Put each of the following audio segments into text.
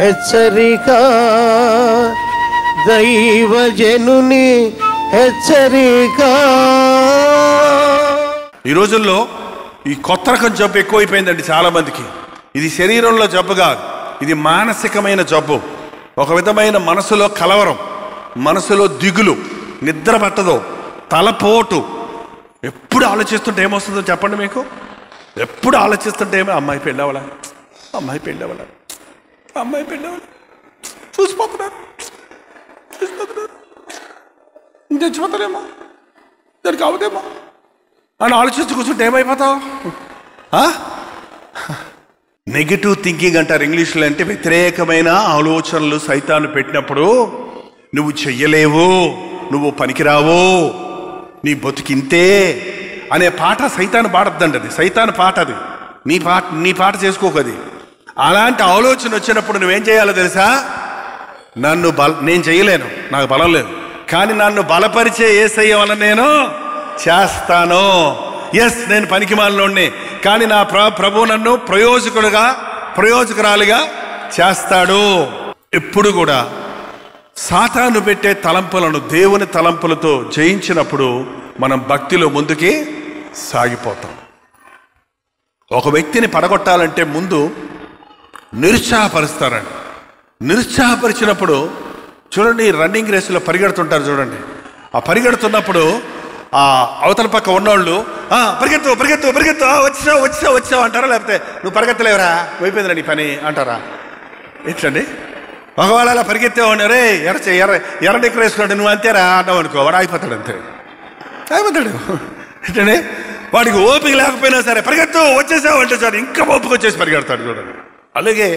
హెచ్చరిక, దైవజనుని హెచ్చరిక. ఈ రోజుల్లో ఈ కొత్త రకం జబ్బు ఎక్కువైపోయిందండి చాలా మందికి. ఇది శరీరంలో జబ్బు కాదు, ఇది మానసికమైన జబ్బు. ఒక విధమైన మనసులో కలవరం, మనసులో దిగులు, నిద్ర పట్టదు, తలపోటు. ఎప్పుడు ఆలోచిస్తుంటే ఏమొస్తుందో చెప్పండి మీకు? ఎప్పుడు ఆలోచిస్తుంటే ఏమో అమ్మాయి పెళ్ళవలా, అమ్మాయి పెళ్ళవలా, అమ్మాయి పెళ్ళవలా, చూసిపోతున్నారు, చచ్చిపోతారేమో, దానికి అవుదేమో అని ఆలోచిస్తూ కూర్చుంటే ఏమైపోతావు? నెగిటివ్ థింకింగ్ అంటారు ఇంగ్లీష్లో. అంటే వ్యతిరేకమైన ఆలోచనలు సైతాను పెట్టినప్పుడు నువ్వు చెయ్యలేవు, నువ్వు పనికిరావు, నీ బతుకింతే అనే పాట సైతాను పాడద్దండి. అది సైతాను పాట, అది నీ పాట చేసుకోకది. అలాంటి ఆలోచన వచ్చినప్పుడు నువ్వేం చేయాలో తెలుసా? నేను చేయలేను, నాకు బలం లేదు, కానీ నన్ను బలపరిచే యేసయ్య వల్ల నేను చేస్తాను. ఎస్, నేను పనికిమాలినోడిని, కానీ నా ప్రభు నన్ను ప్రయోజకురాలిగా చేస్తాడు. ఎప్పుడు కూడా సాతాను పెట్టే తలంపులను దేవుని తలంపులతో జయించినప్పుడు మనం భక్తిలో ముందుకి సాగిపోతాం. ఒక వ్యక్తిని పడగొట్టాలంటే ముందు నిరుత్సాహపరుస్తారండి. నిరుత్సాహపరిచినప్పుడు చూడండి, రన్నింగ్ రేసులో పరిగెడుతుంటారు చూడండి. ఆ పరిగెడుతున్నప్పుడు ఆ అవతల పక్క ఉన్నోళ్ళు పరిగెత్తు పరిగెత్తు పరిగెత్తు, వచ్చావు అంటారా? లేకపోతే నువ్వు పరిగెత్తలేవరా, అయిపోయిందిరా నీ పని అంటారా? ఎట్లండి? ఒకవేళ అలా పరిగెత్తేవాడిని, రే ఎర్ర రేసుకుంటే నువ్వు అంతేరా అన్నావు అనుకో, వాడు అయిపోతాడు, అంతే అయిపోతాడు. ఎట్లండి? వాడికి ఓపిక లేకపోయినా సరే పరిగెత్తు, వచ్చేసావు అంటే సార్ ఇంకా ఓపిక వచ్చేసి పరిగెడతాడు చూడండి. అలాగే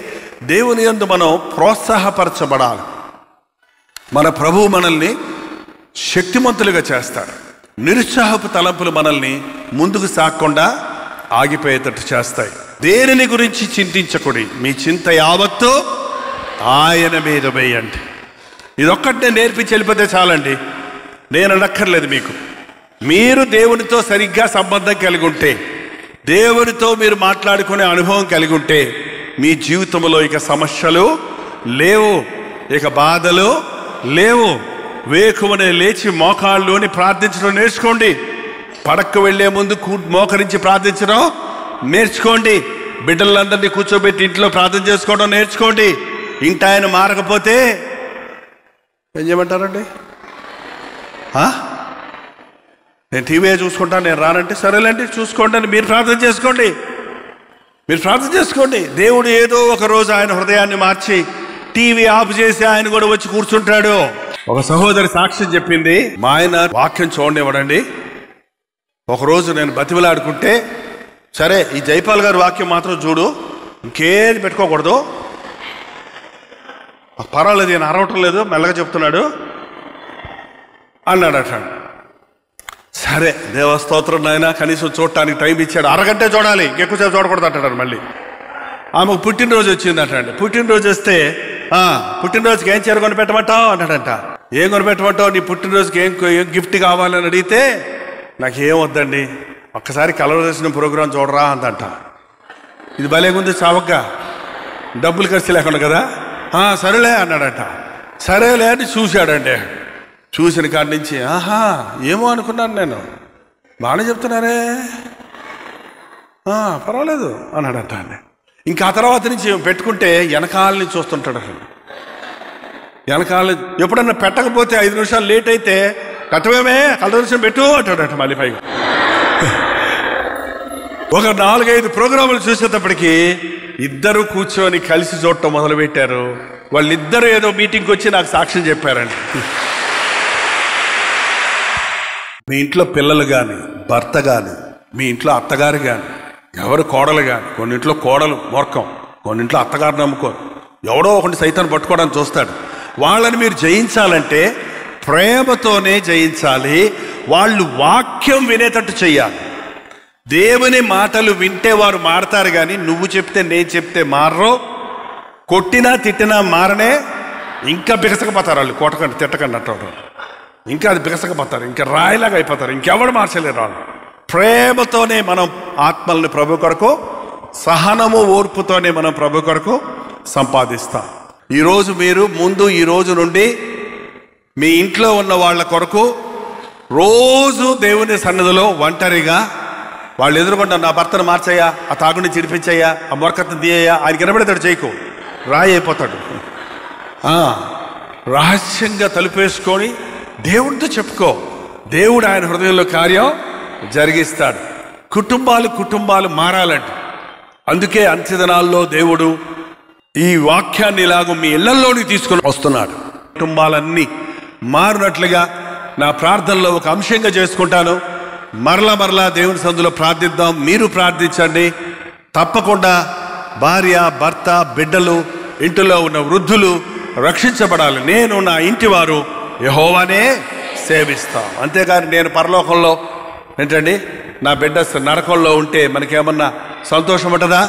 దేవుని యందు మనం ప్రోత్సాహపరచబడాలి. మన ప్రభువు మనల్ని శక్తిమంతులుగా చేస్తాడు. నిరుత్సాహపు తలంపులు మనల్ని ముందుకు సాగకుండా ఆగిపోయేటట్టు చేస్తాయి. దేనిని గురించి చింతించకూడి, మీ చింత యావత్తు ఆయన మీద వేయండి. ఇదొక్కటి నేను నేర్పించి వెళ్ళిపోతే చాలండి, నేను అనక్కర్లేదు మీకు. మీరు దేవునితో సరిగ్గా సంబంధం కలిగి ఉంటే, దేవునితో మీరు మాట్లాడుకునే అనుభవం కలిగి ఉంటే, మీ జీవితంలో ఇక సమస్యలు లేవు, ఇక బాధలు లేవు. వేకువనే లేచి మోకాళ్ళలోని ప్రార్థించడం నేర్చుకోండి. పడక్కు వెళ్లే ముందు మోకరించి ప్రార్థించడం నేర్చుకోండి. బిడ్డలందరినీ కూర్చోబెట్టి ఇంట్లో ప్రార్థన చేసుకోవడం నేర్చుకోండి. ఇంట ఆయన మారకపోతే ఏం చేయమంటారండి? నేను టీవీ చూసుకుంటాను, నేను రానంటే సరేలేండి చూసుకోండి అని మీరు ప్రార్థన చేసుకోండి. మీరు ప్రార్థన చేసుకోండి. దేవుడు ఏదో ఒక రోజు ఆయన హృదయాన్ని మార్చి టీవీ ఆఫ్ చేసి ఆయన కూడా వచ్చి కూర్చుంటాడు. ఒక సహోదరి సాక్ష్యం చెప్పింది, మా ఆయన వాక్యం చూడనివ్వడండి. ఒకరోజు నేను బతిమలాడుకుంటే, సరే ఈ జైపాల్ గారి వాక్యం మాత్రం చూడు, ఇంకేది పెట్టుకోకూడదు, పర్వాలేదు, నేను అరవటం లేదు, మెల్లగా చెప్తున్నాడు అన్నాడట. సరే దేవస్తోత్రం నాయన, కనీసం చూడటానికి టైం ఇచ్చాడు, అరగంటే చూడాలి, ఎక్కువసేపు చూడకూడదు అంటాడు. మళ్ళీ ఆమెకు పుట్టినరోజు వచ్చిందట అండి. పుట్టినరోజు వస్తే పుట్టినరోజుకి ఏం చీర కొనిపెట్టమంటావు అన్నాడంట. ఏం కొనిపెట్టమంటావు, నీ పుట్టినరోజుకి ఏం గిఫ్ట్ కావాలని అడిగితే, నాకేం వద్దండి, ఒక్కసారి కలవదర్శనం ప్రోగ్రాం చూడరా అందంట. ఇది భలేగుంది చావగ్గా, డబ్బులు ఖర్చు లేకుండా కదా. సరేలే అన్నాడంట. సరేలే అని చూశాడండి. చూసిన కాడి నుంచి ఏమో అనుకున్నాను నేను, బాగానే చెప్తున్నారే, పర్వాలేదు అన్నాడంట అండి. ఇంకా ఆ తర్వాత నుంచి పెట్టుకుంటే వెనకాలని చూస్తుంటాడు. అసలు వెనకాల ఎప్పుడన్నా పెట్టకపోతే 5 నిమిషాలు లేట్ అయితే, కట్టమేమే కలదర్శనం పెట్టు అంటాడట. మళ్ళీ పైగా ఒక 4-5 ప్రోగ్రాములు చూసేటప్పటికి ఇద్దరు కూర్చొని కలిసి చూడటం మొదలుపెట్టారు. వాళ్ళిద్దరూ ఏదో మీటింగ్కి వచ్చి నాకు సాక్ష్యం చెప్పారండి. మీ ఇంట్లో పిల్లలు కానీ, భర్త కానీ, మీ ఇంట్లో అత్తగారు కానీ, ఎవరు కోడలు కానీ, కొన్నింట్లో కోడలు మూర్ఖం, కొన్నింట్లో అత్తగారు నమ్ముకోరు, ఎవడో ఒకటి సైతాన్ని పట్టుకోవడానికి చూస్తాడు. వాళ్ళని మీరు జయించాలంటే ప్రేమతోనే జయించాలి. వాళ్ళు వాక్యం వినేటట్టు చెయ్యాలి. దేవుని మాటలు వింటే వారు మారతారు, కానీ నువ్వు చెప్తే నేను చెప్తే మారరు. కొట్టినా తిట్టినా మారనే, ఇంకా బిగసకపోతారు వాళ్ళు. కొట్టకండి తిట్టకండి అంటారు, ఇంకా అది బిగసకపోతారు, ఇంకా రాయిలాగా అయిపోతారు, ఇంకెవడు మార్చలేరు వాళ్ళు. ప్రేమతోనే మనం ఆత్మల్ని ప్రభు కొరకు, సహనము ఓర్పుతోనే మనం ప్రభు కొరకు సంపాదిస్తాం. ఈరోజు మీరు ముందు ఈ రోజు నుండి మీ ఇంట్లో ఉన్న వాళ్ళ కొరకు రోజు దేవుని సన్నిధిలో ఒంటరిగా వాళ్ళు ఎదురుకుంటారు, నా భర్తను మార్చయ్యా, ఆ తాగుని చిడిపించయ్యా, ఆ మొరకత్తుని తీయ్యా, ఆయనకి వినబడతాడు, చేయకు రాయి అయిపోతాడు. రహస్యంగా తలుపేసుకొని దేవుడితో చెప్పుకో, దేవుడు ఆయన హృదయంలో కార్యం జరిగిస్తాడు. కుటుంబాలు మారాలంట. అందుకే అంత్యదినాల్లో దేవుడు ఈ వాక్యాన్ని ఇలాగ మీ ఇళ్లలోనికి తీసుకొని వస్తున్నాడు. కుటుంబాలన్నీ మారినట్లుగా నా ప్రార్థనలో ఒక అంశంగా చేసుకుంటాను. మరలా దేవుని సన్నిధిలో ప్రార్థిద్దాం. మీరు ప్రార్థించండి. తప్పకుండా భార్య, భర్త, బిడ్డలు, ఇంటిలో ఉన్న వృద్ధులు రక్షించబడాలి. నేను నా ఇంటి వారు యెహోవానే సేవిస్తాం. అంతేగాని నేను పరలోకంలో ఏంటండి నా బిడ్డ నరకంలో ఉంటే మనకేమన్నా సంతోషం ఉంటుందా?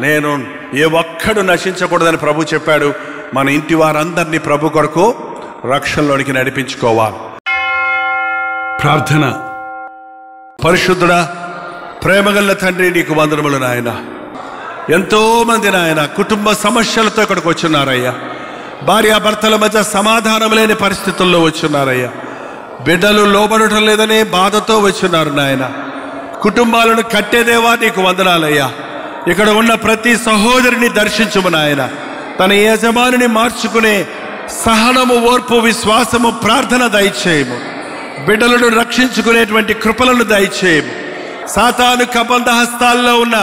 నేను ఏ ఒక్కడు నశించకూడదని ప్రభు చెప్పాడు. మన ఇంటి వారందరినీ ప్రభు కొరకు రక్షణలోనికి నడిపించుకోవాలి. ప్రార్థన. పరిశుద్ధుడా, ప్రేమగల్ల తండ్రి, నీకు వందనములు నాయన. ఎంతో మంది నాయన కుటుంబ సమస్యలతో ఇక్కడికి వచ్చున్నారయ్యా. భార్యాభర్తల మధ్య సమాధానం లేని పరిస్థితుల్లో వచ్చున్నారయ్యా. బిడ్డలు లోబడటం లేదనే బాధతో వచ్చున్నారు నాయన. కుటుంబాలను కట్టేదేవా నీకు వందనాలయ్యా. ఇక్కడ ఉన్న ప్రతి సహోదరిని దర్శించుము నాయన. తన యజమానిని మార్చుకునే సహనము, ఓర్పు, విశ్వాసము, ప్రార్థన దయచేయము. బిడ్డలను రక్షించుకునేటువంటి కృపలను దయచేయము. సాతాను కబంధ హస్తాల్లో ఉన్న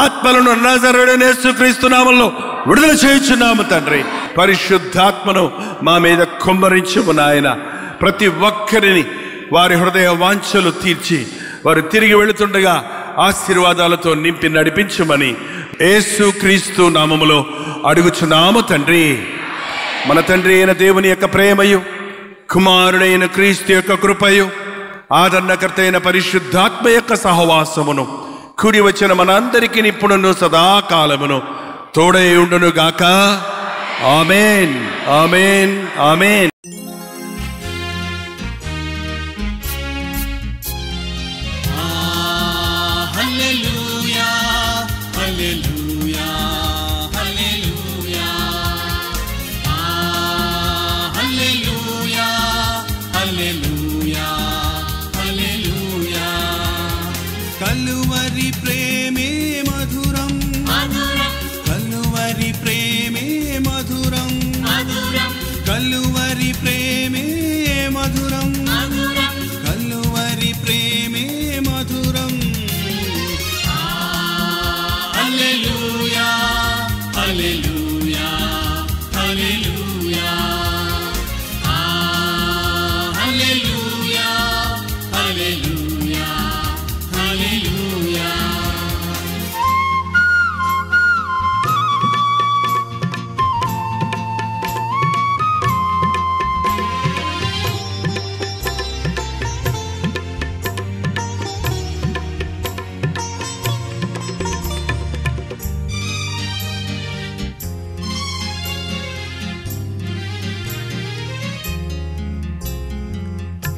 ఆత్మలను నజరేయుడైన యేసుక్రీస్తు నామములో విడుదల చేయుచున్నాము తండ్రి. పరిశుద్ధాత్మను మా మీద కుమ్మరించుము నాయన. ప్రతి ఒక్కరిని వారి హృదయ వాంఛలు తీర్చి వారు తిరిగి వెళుతుండగా ఆశీర్వాదాలతో నింపి నడిపించుమని యేసుక్రీస్తు నామములో అడుగుచున్నాము తండ్రి. మన తండ్రి అయిన దేవుని యొక్క ప్రేమయు, కుమారుడైన క్రీస్తు యొక్క కృపయు, ఆదరణకర్త అయిన పరిశుద్ధాత్మ యొక్క సహవాసమును కూడి వచ్చిన మనందరికీ ఇప్పుడును సదాకాలమును తోడై ఉండును గాక. ఆమేన్, ఆమేన్, ఆమేన్. కలువరి ప్రేమే మధురం, కలువరి ప్రేమే మధురం, కలువరి ప్రేమే మధురం, కలువరి ప్రేమే మధురం. హల్లెలూయా, హల్లెలూయా, హల్లెలూయా, హల్లెలూయా, హల్లెలూయా, హల్లెలూయా.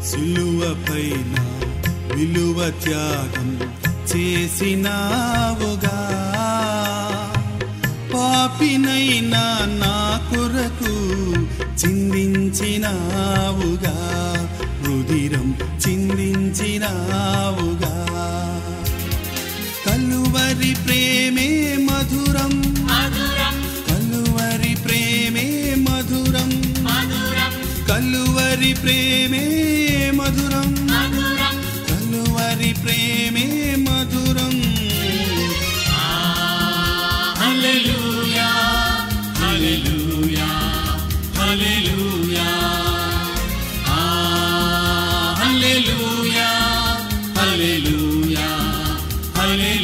సిలువపైన విలువ త్యాగం చేసినావుగా, పాపినైనా నా కొరకు చిందించినావుగా, రుధిరం చిందించినావుగా. కలువరి ప్రేమే మధురం, కలువరి ప్రేమే మధురం, కలువరి ప్రేమే మధురం, కలువరి ప్రేమే మధురం. హల్లెలూయా, హల్లెలూయా, హల్లెలూయా, హల్లెలూయా, హల్లెలూయా, హల్లెలూయా.